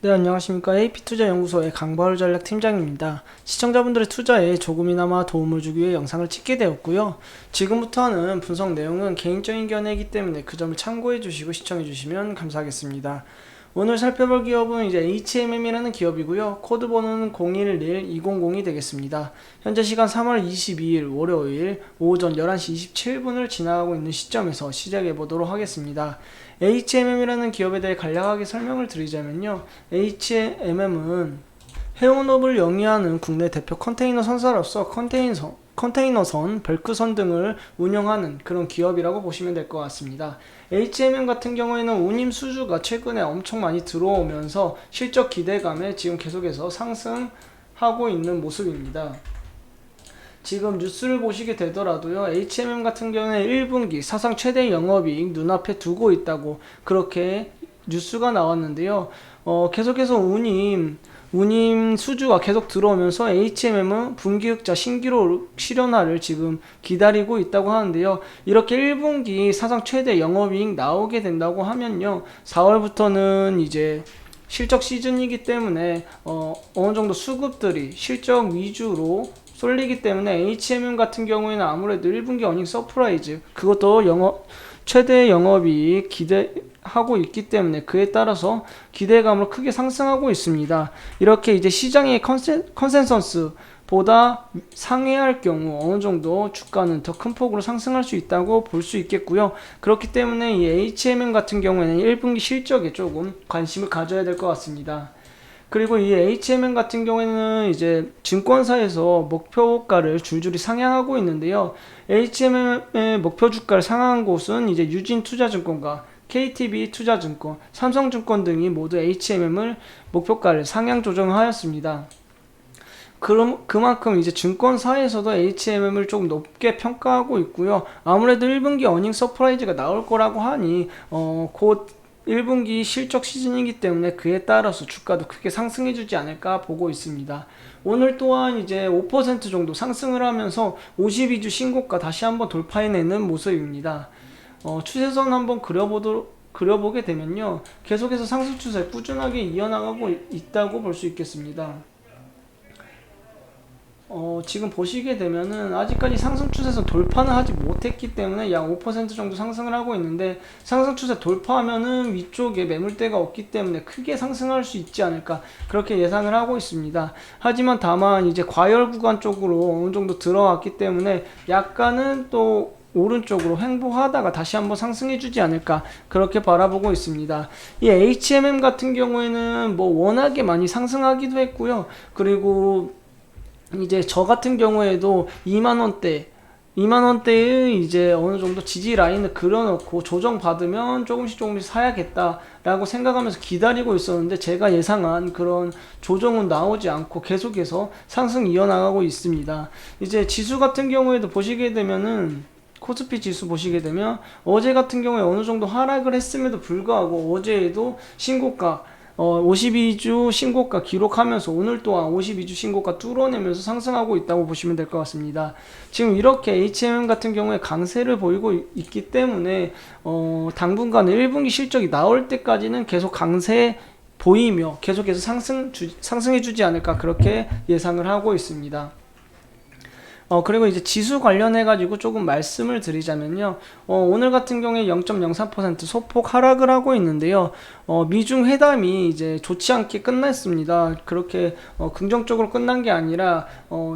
네, 안녕하십니까. AP투자연구소의 강바울 전략팀장입니다. 시청자분들의 투자에 조금이나마 도움을 주기 위해 영상을 찍게 되었고요. 지금부터 하는 분석 내용은 개인적인 견해이기 때문에 그 점을 참고해 주시고 시청해 주시면 감사하겠습니다. 오늘 살펴볼 기업은 이제 HMM이라는 기업이고요. 코드 번호는 011200이 되겠습니다. 현재 시간 3월 22일 월요일 오전 11시 27분을 지나가고 있는 시점에서 시작해 보도록 하겠습니다. HMM이라는 기업에 대해 간략하게 설명을 드리자면요. HMM은 해운업을 영위하는 국내 대표 컨테이너 선사로서 컨테이너선, 벨크선 등을 운영하는 그런 기업이라고 보시면 될 것 같습니다. HMM 같은 경우에는 운임 수주가 최근에 엄청 많이 들어오면서 실적 기대감에 지금 계속해서 상승하고 있는 모습입니다. 지금 뉴스를 보시게 되더라도요, HMM 같은 경우에 1분기 사상 최대 영업이익 눈앞에 두고 있다고 그렇게 뉴스가 나왔는데요. 계속해서 운임 수주가 계속 들어오면서 HMM은 분기흑자 신기록 실현화를 지금 기다리고 있다고 하는데요. 이렇게 1분기 사상 최대 영업이익 나오게 된다고 하면요, 4월부터는 이제 실적 시즌이기 때문에 어느 정도 수급들이 실적 위주로 쏠리기 때문에 HMM 같은 경우에는 아무래도 1분기 어닝 서프라이즈, 그것도 최대 영업이익 기대하고 있기 때문에 그에 따라서 기대감으로 크게 상승하고 있습니다. 이렇게 이제 시장의 컨센서스보다 상회할 경우 어느 정도 주가는 더 큰 폭으로 상승할 수 있다고 볼 수 있겠고요. 그렇기 때문에 이 HMM 같은 경우에는 1분기 실적에 조금 관심을 가져야 될 것 같습니다. 그리고 이 HMM 같은 경우에는 이제 증권사에서 목표가를 줄줄이 상향하고 있는데요. HMM의 목표 주가를 상향한 곳은 이제 유진투자증권과 KTB 투자증권, 삼성증권 등이 모두 HMM을 목표가를 상향 조정하였습니다. 그만큼 이제 증권사에서도 HMM을 조금 높게 평가하고 있고요. 아무래도 1분기 어닝 서프라이즈가 나올 거라고 하니 곧 1분기 실적 시즌이기 때문에 그에 따라서 주가도 크게 상승해주지 않을까 보고 있습니다. 오늘 또한 이제 5% 정도 상승을 하면서 52주 신고가 다시 한번 돌파해내는 모습입니다. 추세선 한번 그려보게 되면요, 계속해서 상승 추세 꾸준하게 이어나가고 있다고 볼 수 있겠습니다. 지금 보시게 되면은 아직까지 상승 추세선 돌파는 하지 못했기 때문에 약 5% 정도 상승을 하고 있는데, 상승 추세 돌파하면은 위쪽에 매물대가 없기 때문에 크게 상승할 수 있지 않을까 그렇게 예상을 하고 있습니다. 하지만 다만 이제 과열 구간 쪽으로 어느 정도 들어왔기 때문에 약간은 또 오른쪽으로 횡보하다가 다시 한번 상승해 주지 않을까 그렇게 바라보고 있습니다. 이 HMM 같은 경우에는 뭐 워낙에 많이 상승하기도 했고요. 그리고 이제 저 같은 경우에도 2만원대의 이제 어느 정도 지지 라인을 그려놓고 조정받으면 조금씩 사야겠다라고 생각하면서 기다리고 있었는데, 제가 예상한 그런 조정은 나오지 않고 계속해서 상승 이어나가고 있습니다. 이제 지수 같은 경우에도 보시게 되면은, 코스피 지수 보시게 되면 어제 같은 경우에 어느 정도 하락을 했음에도 불구하고 어제에도 신고가 52주 신고가 기록하면서 오늘 또한 52주 신고가 뚫어내면서 상승하고 있다고 보시면 될 것 같습니다. 지금 이렇게 HMM 같은 경우에 강세를 보이고 있기 때문에 당분간 1분기 실적이 나올 때까지는 계속 강세 보이며 계속해서 상승해주지 않을까 그렇게 예상을 하고 있습니다. 그리고 이제 지수 관련해가지고 조금 말씀을 드리자면요. 오늘 같은 경우에 0.03% 소폭 하락을 하고 있는데요. 미중 회담이 이제 좋지 않게 끝났습니다. 그렇게 긍정적으로 끝난 게 아니라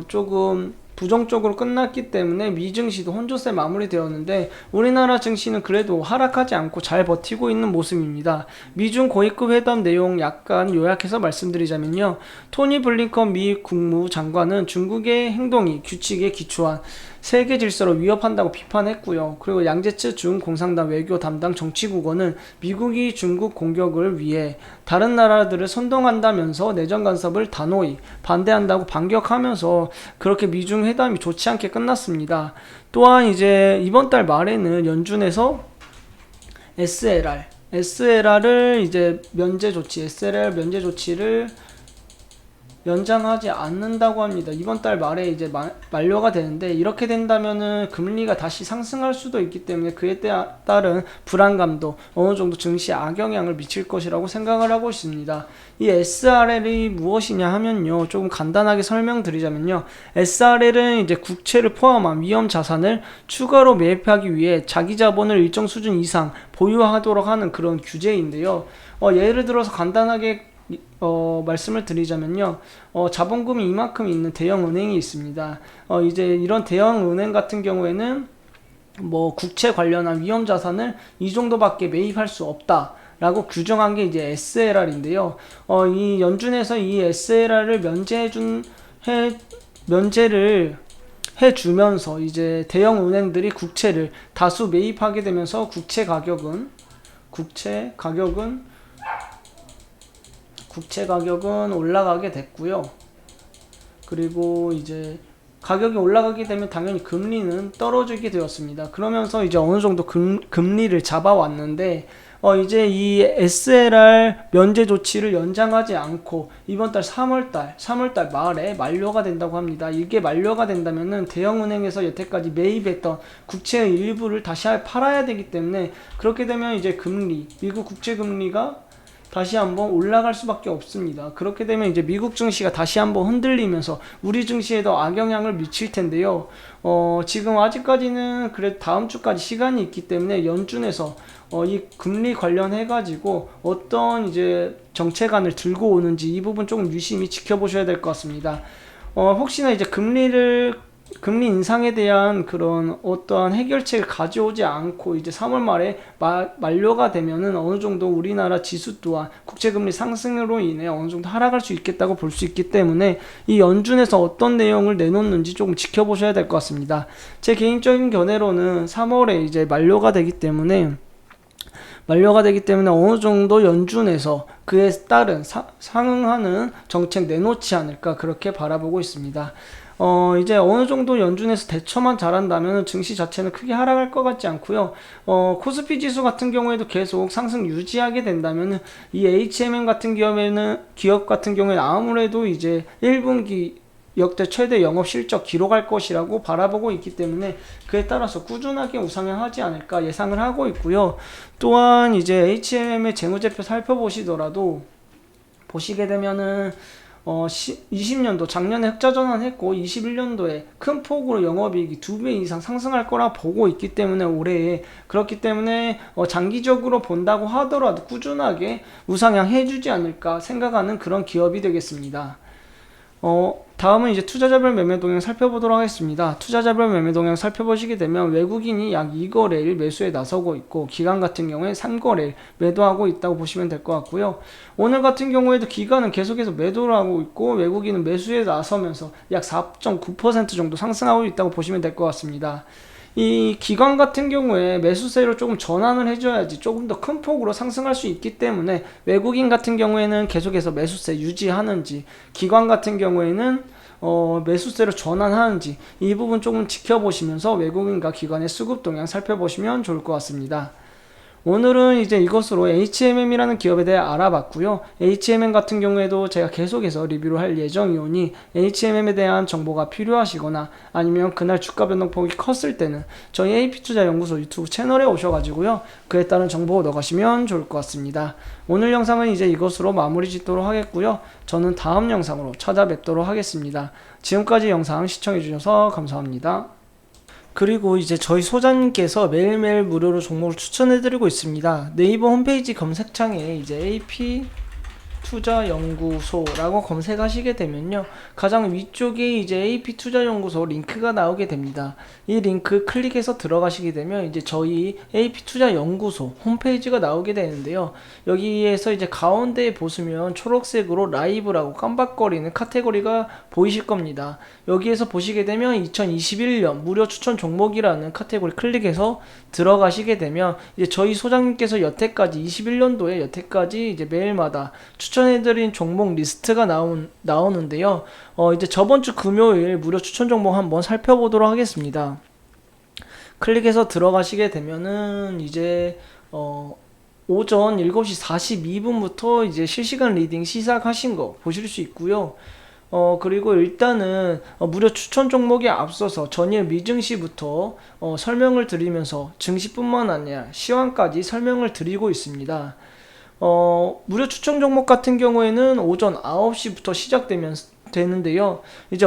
조금 부정적으로 끝났기 때문에 미증시도 혼조세 마무리되었는데, 우리나라 증시는 그래도 하락하지 않고 잘 버티고 있는 모습입니다. 미중 고위급 회담 내용 약간 요약해서 말씀드리자면요. 토니 블링컨 미 국무장관은 중국의 행동이 규칙에 기초한 세계 질서를 위협한다고 비판했고요. 그리고 양제츠 중 공산당 외교 담당 정치국어는 미국이 중국 공격을 위해 다른 나라들을 선동한다면서 내정 간섭을 단호히 반대한다고 반격하면서 그렇게 미중 회담이 좋지 않게 끝났습니다. 또한 이제 이번 달 말에는 연준에서 SLR을 이제 SLR 면제 조치를 연장하지 않는다고 합니다. 이번 달 말에 이제 만료가 되는데, 이렇게 된다면은 금리가 다시 상승할 수도 있기 때문에 그에 따른 불안감도 어느 정도 증시에 악영향을 미칠 것이라고 생각을 하고 있습니다. 이 SRL이 무엇이냐 하면요, 조금 간단하게 설명드리자면요, SRL은 이제 국채를 포함한 위험 자산을 추가로 매입하기 위해 자기 자본을 일정 수준 이상 보유하도록 하는 그런 규제인데요. 예를 들어서 간단하게 말씀을 드리자면요, 자본금이 이만큼 있는 대형 은행이 있습니다. 이제 이런 대형 은행 같은 경우에는 뭐 국채 관련한 위험 자산을 이 정도밖에 매입할 수 없다 라고 규정한 게 이제 SLR인데요. 이 연준에서 이 SLR을 면제를 해주면서 이제 대형 은행들이 국채를 다수 매입하게 되면서 국채 가격은 올라가게 됐고요. 그리고 이제 가격이 올라가게 되면 당연히 금리는 떨어지게 되었습니다. 그러면서 이제 어느 정도 금리를 잡아왔는데, 이제 이 SLR 면제 조치를 연장하지 않고 이번 달 3월달 말에 만료가 된다고 합니다. 이게 만료가 된다면은 대형은행에서 여태까지 매입했던 국채의 일부를 다시 팔아야 되기 때문에, 그렇게 되면 이제 미국 국채 금리가 다시 한번 올라갈 수밖에 없습니다. 그렇게 되면 이제 미국 증시가 다시 한번 흔들리면서 우리 증시에도 악영향을 미칠 텐데요. 지금 아직까지는 그래도 다음 주까지 시간이 있기 때문에 연준에서 이 금리 관련해 가지고 어떤 이제 정책안을 들고 오는지 이 부분 조금 유심히 지켜보셔야 될 것 같습니다. 혹시나 이제 금리 인상에 대한 그런 어떠한 해결책을 가져오지 않고 이제 3월 말에 만료가 되면은 어느 정도 우리나라 지수 또한 국채금리 상승으로 인해 어느 정도 하락할 수 있겠다고 볼 수 있기 때문에 이 연준에서 어떤 내용을 내놓는지 조금 지켜보셔야 될 것 같습니다. 제 개인적인 견해로는 3월에 이제 만료가 되기 때문에 어느 정도 연준에서 그에 따른 상응하는 정책 내놓지 않을까, 그렇게 바라보고 있습니다. 이제 어느 정도 연준에서 대처만 잘한다면 증시 자체는 크게 하락할 것 같지 않고요. 코스피 지수 같은 경우에도 계속 상승 유지하게 된다면 이 HMM 같은 기업 같은 경우에는 아무래도 이제 1분기 역대 최대 영업 실적 기록할 것이라고 바라보고 있기 때문에 그에 따라서 꾸준하게 우상향하지 않을까 예상을 하고 있고요. 또한 이제 HMM의 재무제표 살펴보시더라도 보시게 되면은 20년도 작년에 흑자 전환했고 21년도에 큰 폭으로 영업이익이 2배 이상 상승할 거라 보고 있기 때문에 올해에, 그렇기 때문에 장기적으로 본다고 하더라도 꾸준하게 우상향 해주지 않을까 생각하는 그런 기업이 되겠습니다. 다음은 이제 투자자별 매매 동향 살펴보도록 하겠습니다. 투자자별 매매 동향 살펴보시게 되면 외국인이 약 2거래일 매수에 나서고 있고 기관 같은 경우에 3거래일 매도하고 있다고 보시면 될 것 같고요. 오늘 같은 경우에도 기관은 계속해서 매도를 하고 있고 외국인은 매수에 나서면서 약 4.9% 정도 상승하고 있다고 보시면 될 것 같습니다. 이 기관 같은 경우에 매수세로 조금 전환을 해줘야지 조금 더 큰 폭으로 상승할 수 있기 때문에 외국인 같은 경우에는 계속해서 매수세 유지하는지, 기관 같은 경우에는 매수세로 전환하는지 이 부분 조금 지켜보시면서 외국인과 기관의 수급 동향 살펴보시면 좋을 것 같습니다. 오늘은 이제 이것으로 HMM이라는 기업에 대해 알아봤고요. HMM 같은 경우에도 제가 계속해서 리뷰를 할 예정이오니 HMM에 대한 정보가 필요하시거나 아니면 그날 주가 변동폭이 컸을 때는 저희 AP투자연구소 유튜브 채널에 오셔가지고요, 그에 따른 정보 얻어가시면 좋을 것 같습니다. 오늘 영상은 이제 이것으로 마무리 짓도록 하겠고요. 저는 다음 영상으로 찾아뵙도록 하겠습니다. 지금까지 영상 시청해주셔서 감사합니다. 그리고 이제 저희 소장님께서 매일매일 무료로 종목을 추천해드리고 있습니다. 네이버 홈페이지 검색창에 이제 AP 투자연구소라고 검색하시게 되면요, 가장 위쪽에 이제 AP투자연구소 링크가 나오게 됩니다. 이 링크 클릭해서 들어가시게 되면 이제 저희 AP투자연구소 홈페이지가 나오게 되는데요, 여기에서 이제 가운데에 보시면 초록색으로 라이브라고 깜박거리는 카테고리가 보이실 겁니다. 여기에서 보시게 되면 2021년 무료 추천 종목이라는 카테고리 클릭해서 들어가시게 되면 이제 저희 소장님께서 여태까지 21년도에 여태까지 이제 매일마다 추천해드린 종목 리스트가 나오는데요. 이제 저번주 금요일 무료 추천 종목 한번 살펴보도록 하겠습니다. 클릭해서 들어가시게 되면은 이제 오전 7시 42분부터 이제 실시간 리딩 시작하신 거 보실 수 있고요. 그리고 일단은 무료 추천 종목에 앞서서 전일 미증시부터 설명을 드리면서 증시뿐만 아니라 시황까지 설명을 드리고 있습니다. 무료 추천 종목 같은 경우에는 오전 9시부터 되는데요. 이제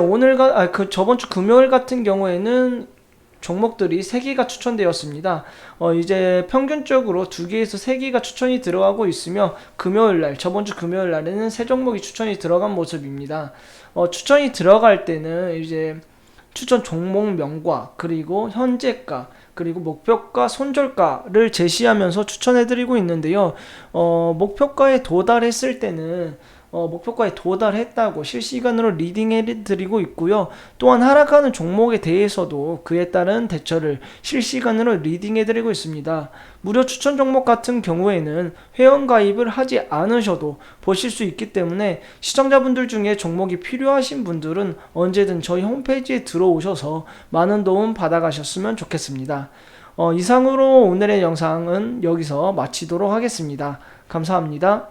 저번 주 금요일 같은 경우에는 종목들이 3개가 추천되었습니다. 이제 평균적으로 2개에서 3개가 추천이 들어가고 있으며 저번 주 금요일 날에는 3종목이 추천이 들어간 모습입니다. 추천이 들어갈 때는 이제 추천 종목명과 그리고 현재가 그리고 목표가 손절가를 제시하면서 추천해드리고 있는데요. 목표가에 도달했을 때는 목표가에 도달했다고 실시간으로 리딩해드리고 있고요. 또한 하락하는 종목에 대해서도 그에 따른 대처를 실시간으로 리딩해드리고 있습니다. 무료 추천 종목 같은 경우에는 회원가입을 하지 않으셔도 보실 수 있기 때문에 시청자분들 중에 종목이 필요하신 분들은 언제든 저희 홈페이지에 들어오셔서 많은 도움 받아가셨으면 좋겠습니다. 이상으로 오늘의 영상은 여기서 마치도록 하겠습니다. 감사합니다.